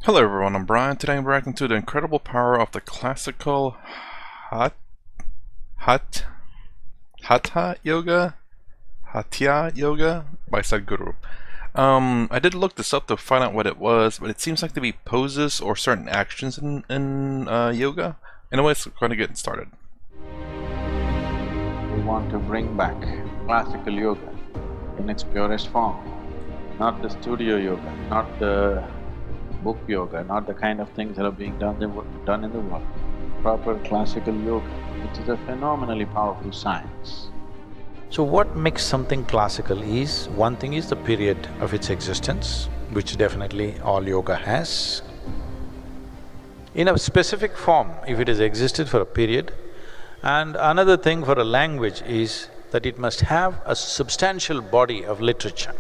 Hello everyone, I'm Brian. Today I'm reacting to the incredible power of the classical Hat, Hat, Hatha Yoga, Hatha Yoga by Sadhguru. I did look this up to find out what it was, but it seems like to be poses or certain actions in yoga. Anyways, we're going to get started. We want to bring back classical yoga in its purest form, not the studio yoga, not the book yoga, not the kind of things that are being done in the world. Proper classical yoga, which is a phenomenally powerful science. So what makes something classical is, one thing is the period of its existence, which definitely all yoga has. In a specific form, if it has existed for a period, and another thing for a language is that it must have a substantial body of literature.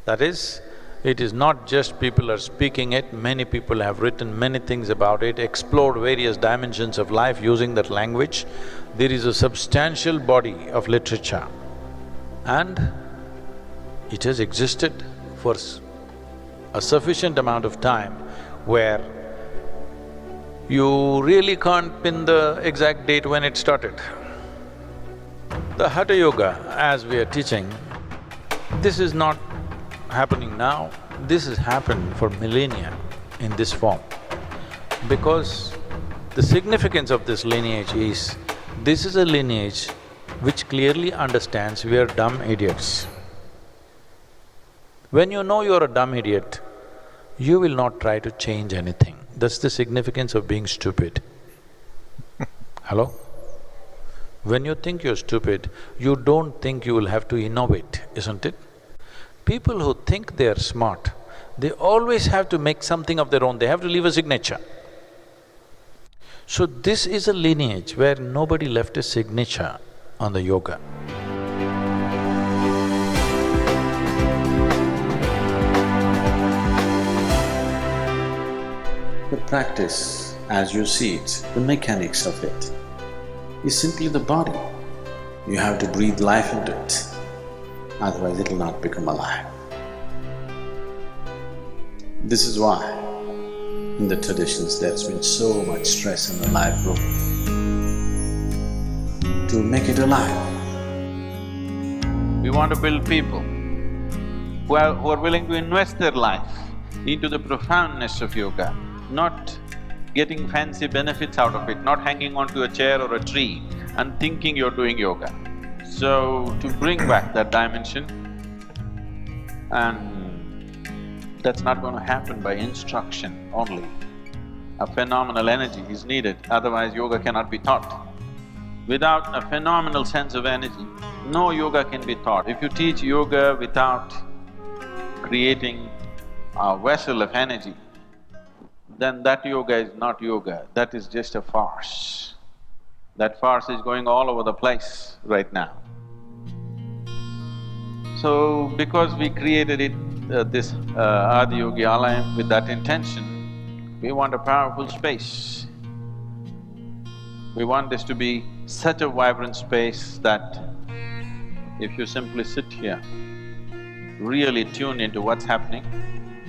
That is, it is not just people are speaking it, many people have written many things about it, explored various dimensions of life using that language. There is a substantial body of literature and it has existed for a sufficient amount of time where you really can't pin the exact date when it started. The Hatha Yoga, as we are teaching, this is not happening now, this has happened for millennia in this form. Because the significance of this lineage is, this is a lineage which clearly understands we are dumb idiots. When you know you're a dumb idiot, you will not try to change anything. That's the significance of being stupid. Hello? When you think you're stupid, you don't think you will have to innovate, isn't it? People who think they are smart, they always have to make something of their own, they have to leave a signature. So this is a lineage where nobody left a signature on the yoga. The practice, as you see it, the mechanics of it, is simply the body. You have to breathe life into it, otherwise it will not become alive. This is why in the traditions there's been so much stress in the life group to make it alive. We want to build people who are willing to invest their life into the profoundness of yoga, not getting fancy benefits out of it, not hanging onto a chair or a tree and thinking you're doing yoga. So, to bring back that dimension, and that's not going to happen by instruction only. A phenomenal energy is needed, otherwise yoga cannot be taught. Without a phenomenal sense of energy, no yoga can be taught. If you teach yoga without creating a vessel of energy, then that yoga is not yoga, that is just a farce. That farce is going all over the place right now. So, because we created it, this Adi Yogi Alayam with that intention, we want a powerful space. We want this to be such a vibrant space that if you simply sit here, really tune into what's happening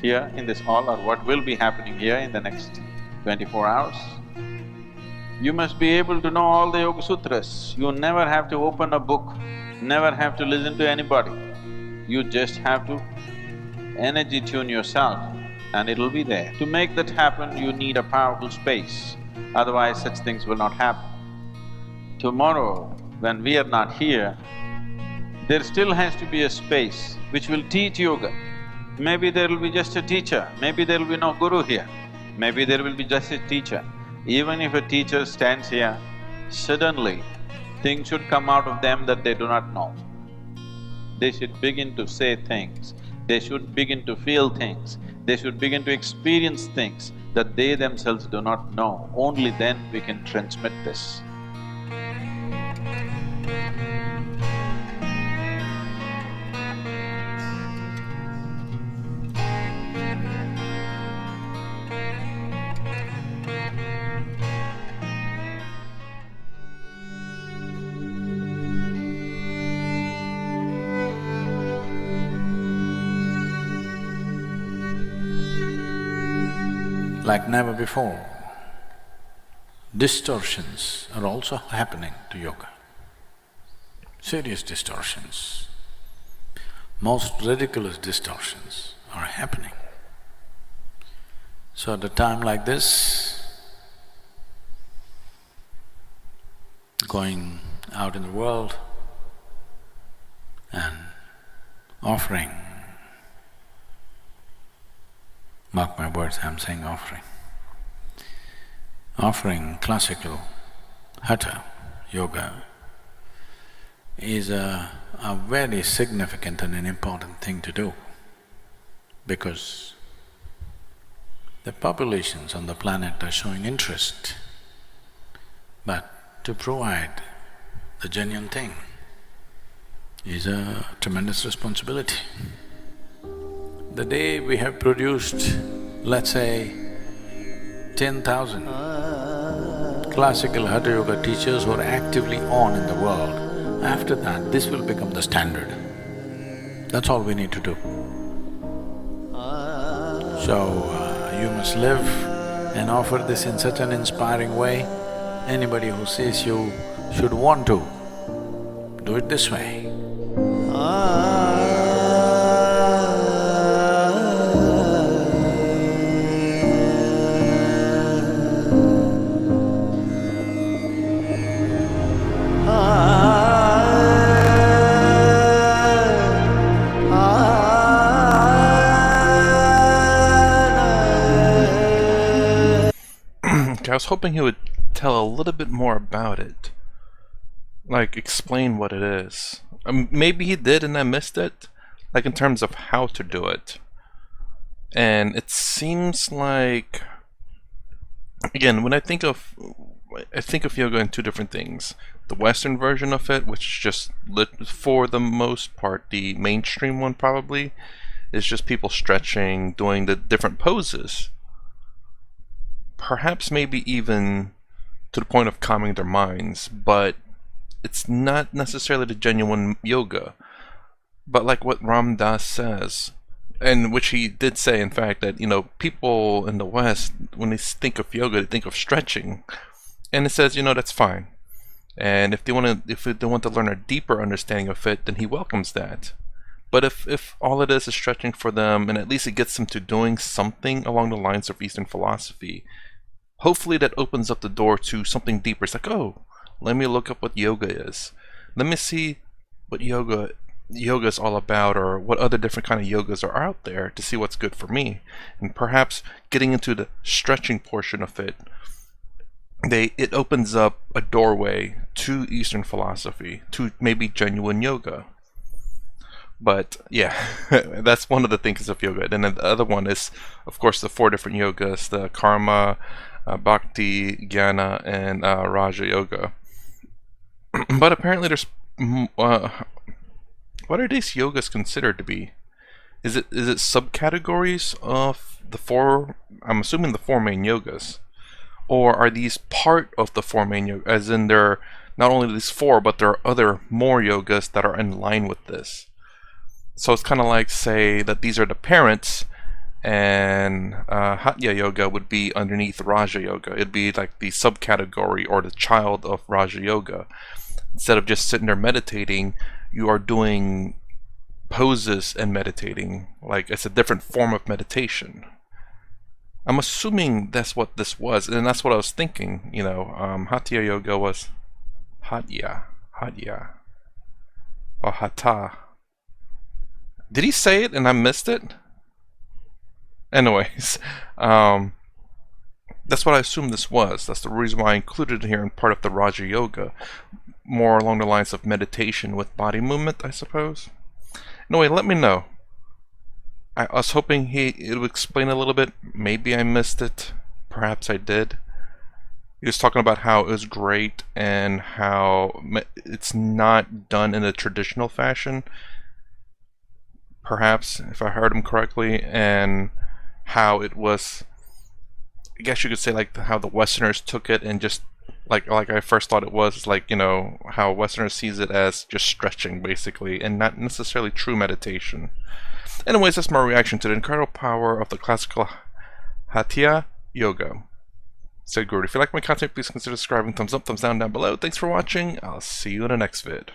here in this hall or what will be happening here in the next 24 hours, you must be able to know all the Yoga Sutras. You never have to open a book, never have to listen to anybody. You just have to energy tune yourself and it'll be there. To make that happen, you need a powerful space, otherwise such things will not happen. Tomorrow, when we are not here, there still has to be a space which will teach yoga. Maybe there will be just a teacher, maybe there will be no guru here, maybe there will be just a teacher. Even if a teacher stands here, suddenly things should come out of them that they do not know. They should begin to say things, they should begin to feel things, they should begin to experience things that they themselves do not know. Only then we can transmit this. like never before. Distortions are also happening to yoga. Serious distortions. Most ridiculous distortions are happening. So at a time like this, going out in the world and offering, mark my words, I'm saying offering classical Hatha yoga is a very significant and an important thing to do, because the populations on the planet are showing interest, but to provide the genuine thing is a tremendous responsibility. The day we have produced, let's say, 10,000 classical Hatha Yoga teachers who are actively on in the world, after that this will become the standard. That's all we need to do. So, you must live and offer this in such an inspiring way. Anybody who sees you should want to do it this way. I was hoping he would tell a little bit more about it. Like, explain what it is. Maybe he did and I missed it, like in terms of how to do it. And it seems like, again, when I think of yoga in two different things. The Western version of it, which is just, for the most part, the mainstream one probably, is just people stretching, doing the different poses. Perhaps maybe even to the point of calming their minds, but it's not necessarily the genuine yoga. But like what Ram Dass says, and which he did say in fact, that people in the West, when they think of yoga, they think of stretching. And it says, that's fine. And if they want to learn a deeper understanding of it, then he welcomes that. But if all it is stretching for them, and at least it gets them to doing something along the lines of Eastern philosophy, hopefully that opens up the door to something deeper. It's like, oh, let me look up what yoga is. Let me see what yoga is all about, or what other different kind of yogas are out there, to see what's good for me. And perhaps getting into the stretching portion of it, it opens up a doorway to Eastern philosophy, to maybe genuine yoga. But yeah, that's one of the things of yoga. And then the other one is, of course, the 4 different yogas: the karma, bhakti, jnana, and raja yoga. But apparently there's what are these yogas considered to be? Is it subcategories of the 4? I'm assuming the 4 main yogas, or are these part of the 4 main yogas? As in, there not only these 4, but there are other more yogas that are in line with this. So it's kind of like, say that these are the parents, and Hatha yoga would be underneath Raja yoga. It'd be like the subcategory or the child of Raja yoga. Instead of just sitting there meditating, you are doing poses and meditating. Like, it's a different form of meditation. I'm assuming that's what this was, and that's what I was thinking. Hatha yoga was Hatha or Hatha. Did he say it and I missed it? Anyways, that's what I assumed this was. That's the reason why I included it here in part of the Raja Yoga. More along the lines of meditation with body movement, I suppose. Anyway, let me know. I was hoping it would explain a little bit. Maybe I missed it. Perhaps I did. He was talking about how it was great and how it's not done in a traditional fashion. Perhaps, if I heard him correctly, and how it was, I guess you could say, like how the Westerners took it and just like I first thought it was, like, how Westerners sees it as just stretching basically, and not necessarily true meditation. Anyways, that's my reaction to the incredible power of the classical Hatha yoga. Sadhguru. If you like my content, please consider subscribing, thumbs up, thumbs down below. Thanks for watching. I'll see you in the next vid.